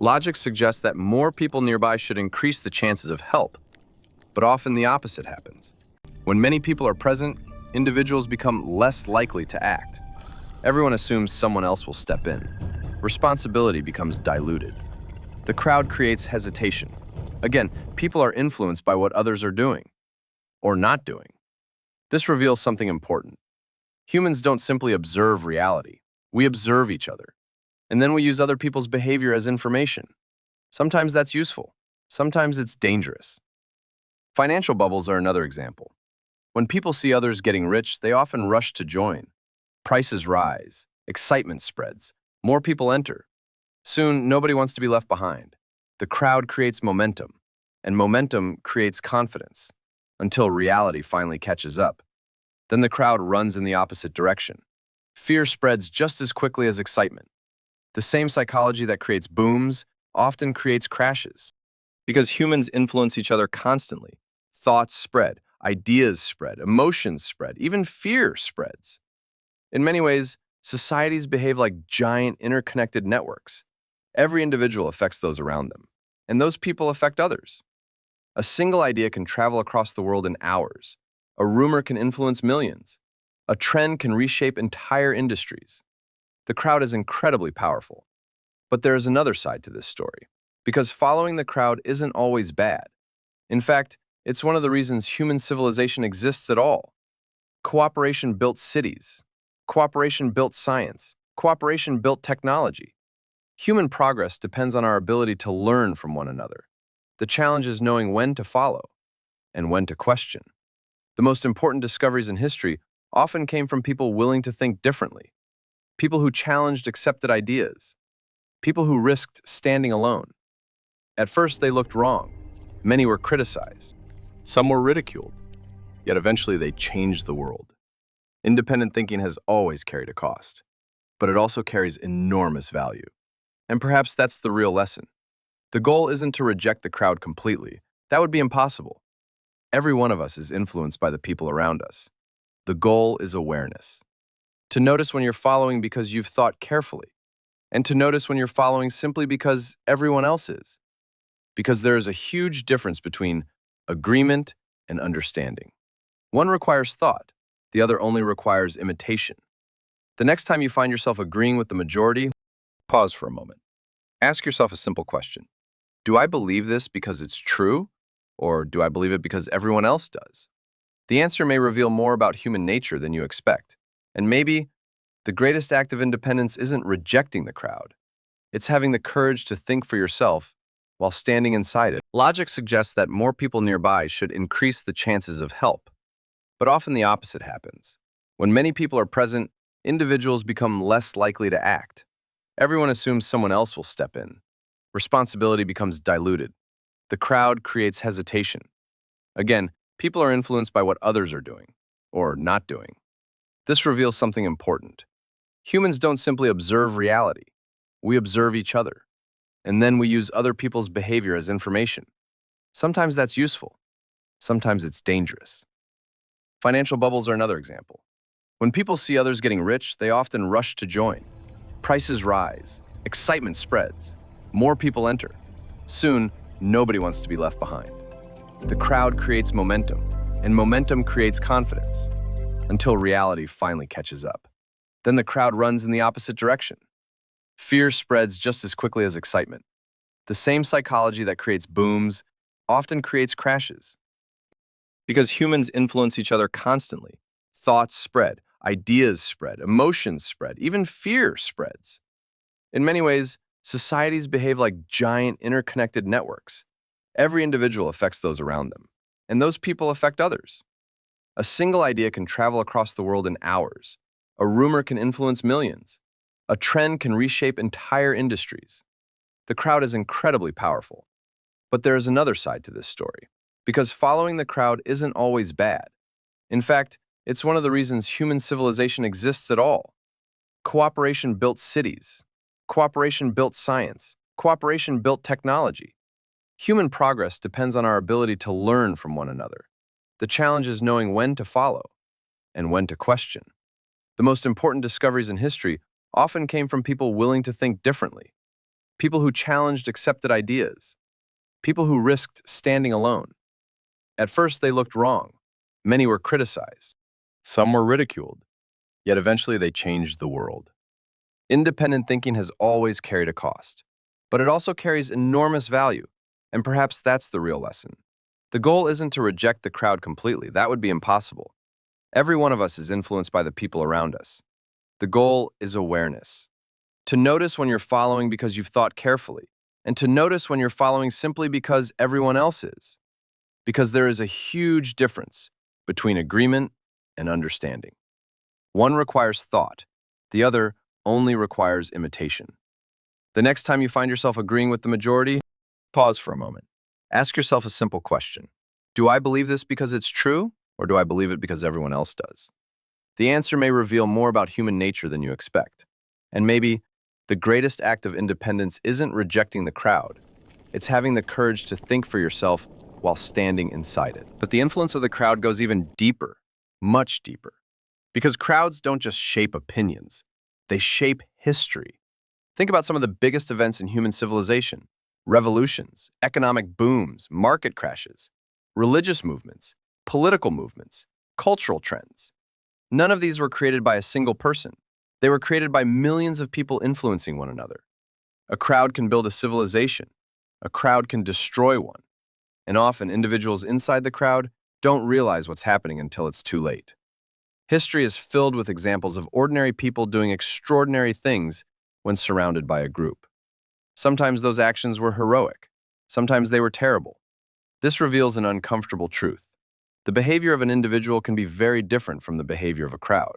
Logic suggests that more people nearby should increase the chances of help, but often the opposite happens. When many people are present, individuals become less likely to act. Everyone assumes someone else will step in. Responsibility becomes diluted. The crowd creates hesitation. Again, people are influenced by what others are doing or not doing. This reveals something important. Humans don't simply observe reality. We observe each other. And then we use other people's behavior as information. Sometimes that's useful. Sometimes it's dangerous. Financial bubbles are another example. When people see others getting rich, they often rush to join. Prices rise. Excitement spreads. More people enter. Soon, nobody wants to be left behind. The crowd creates momentum, and momentum creates confidence, until reality finally catches up. Then the crowd runs in the opposite direction. Fear spreads just as quickly as excitement. The same psychology that creates booms often creates crashes. Because humans influence each other constantly. Thoughts spread, ideas spread, emotions spread, even fear spreads. In many ways, societies behave like giant interconnected networks. Every individual affects those around them, and those people affect others. A single idea can travel across the world in hours. A rumor can influence millions. A trend can reshape entire industries. The crowd is incredibly powerful. But there is another side to this story, because following the crowd isn't always bad. In fact, it's one of the reasons human civilization exists at all. Cooperation built cities. Cooperation built science. Cooperation built technology. Human progress depends on our ability to learn from one another. The challenge is knowing when to follow and when to question. The most important discoveries in history often came from people willing to think differently, people who challenged accepted ideas, people who risked standing alone. At first, they looked wrong. Many were criticized. Some were ridiculed. Yet eventually they changed the world. Independent thinking has always carried a cost, but it also carries enormous value. And perhaps that's the real lesson. The goal isn't to reject the crowd completely. That would be impossible. Every one of us is influenced by the people around us. The goal is awareness. To notice when you're following because you've thought carefully, and to notice when you're following simply because everyone else is. Because there is a huge difference between agreement and understanding. One requires thought, the other only requires imitation. The next time you find yourself agreeing with the majority, pause for a moment. Ask yourself a simple question. Do I believe this because it's true, or do I believe it because everyone else does? The answer may reveal more about human nature than you expect. And maybe the greatest act of independence isn't rejecting the crowd. It's having the courage to think for yourself while standing inside it. Logic suggests that more people nearby should increase the chances of help. But often the opposite happens. When many people are present, individuals become less likely to act. Everyone assumes someone else will step in. Responsibility becomes diluted. The crowd creates hesitation. Again, people are influenced by what others are doing or not doing. This reveals something important. Humans don't simply observe reality. We observe each other. And then we use other people's behavior as information. Sometimes that's useful. Sometimes it's dangerous. Financial bubbles are another example. When people see others getting rich, they often rush to join. Prices rise. Excitement spreads. More people enter. Soon, nobody wants to be left behind. The crowd creates momentum, and momentum creates confidence, until reality finally catches up. Then the crowd runs in the opposite direction. Fear spreads just as quickly as excitement. The same psychology that creates booms often creates crashes. Because humans influence each other constantly. Thoughts spread, ideas spread, emotions spread, even fear spreads. In many ways, societies behave like giant interconnected networks. Every individual affects those around them, and those people affect others. A single idea can travel across the world in hours. A rumor can influence millions. A trend can reshape entire industries. The crowd is incredibly powerful. But there is another side to this story, because following the crowd isn't always bad. In fact, it's one of the reasons human civilization exists at all. Cooperation built cities. Cooperation built science. Cooperation built technology. Human progress depends on our ability to learn from one another. The challenge is knowing when to follow and when to question. The most important discoveries in history often came from people willing to think differently, people who challenged accepted ideas, people who risked standing alone. At first, they looked wrong. Many were criticized. Some were ridiculed. Yet eventually they changed the world. Independent thinking has always carried a cost, but it also carries enormous value, and perhaps that's the real lesson. The goal isn't to reject the crowd completely. That would be impossible. Every one of us is influenced by the people around us. The goal is awareness. To notice when you're following because you've thought carefully, and to notice when you're following simply because everyone else is. Because there is a huge difference between agreement and understanding. One requires thought, the other only requires imitation. The next time you find yourself agreeing with the majority, pause for a moment. Ask yourself a simple question. Do I believe this because it's true, or do I believe it because everyone else does? The answer may reveal more about human nature than you expect. And maybe the greatest act of independence isn't rejecting the crowd. It's having the courage to think for yourself while standing inside it. But the influence of the crowd goes even deeper, much deeper. Because crowds don't just shape opinions, they shape history. Think about some of the biggest events in human civilization: revolutions, economic booms, market crashes, religious movements, political movements, cultural trends. None of these were created by a single person. They were created by millions of people influencing one another. A crowd can build a civilization. A crowd can destroy one. And often, individuals inside the crowd don't realize what's happening until it's too late. History is filled with examples of ordinary people doing extraordinary things when surrounded by a group. Sometimes those actions were heroic. Sometimes they were terrible. This reveals an uncomfortable truth. The behavior of an individual can be very different from the behavior of a crowd.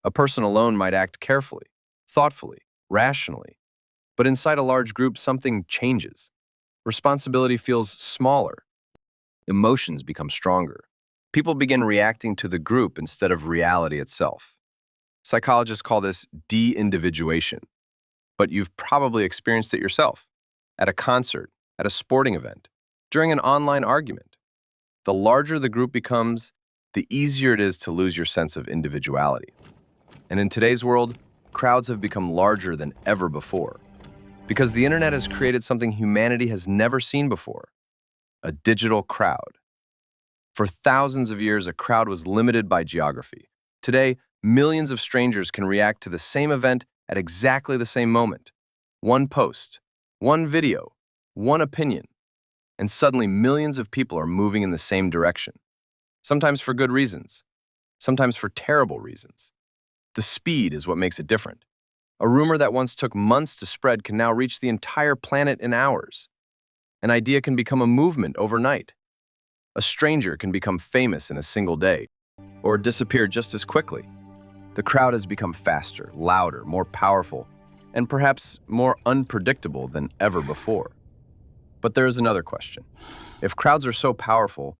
A person alone might act carefully, thoughtfully, rationally. But inside a large group, something changes. Responsibility feels smaller. Emotions become stronger. People begin reacting to the group instead of reality itself. Psychologists call this de-individuation. But you've probably experienced it yourself, at a concert, at a sporting event, during an online argument. The larger the group becomes, the easier it is to lose your sense of individuality. And in today's world, crowds have become larger than ever before. Because the internet has created something humanity has never seen before: a digital crowd. For thousands of years, a crowd was limited by geography. Today, millions of strangers can react to the same event at exactly the same moment. One post, one video, one opinion, and suddenly millions of people are moving in the same direction. Sometimes for good reasons, sometimes for terrible reasons. The speed is what makes it different. A rumor that once took months to spread can now reach the entire planet in hours. An idea can become a movement overnight. A stranger can become famous in a single day, or disappear just as quickly. The crowd has become faster, louder, more powerful, and perhaps more unpredictable than ever before. But there is another question. If crowds are so powerful,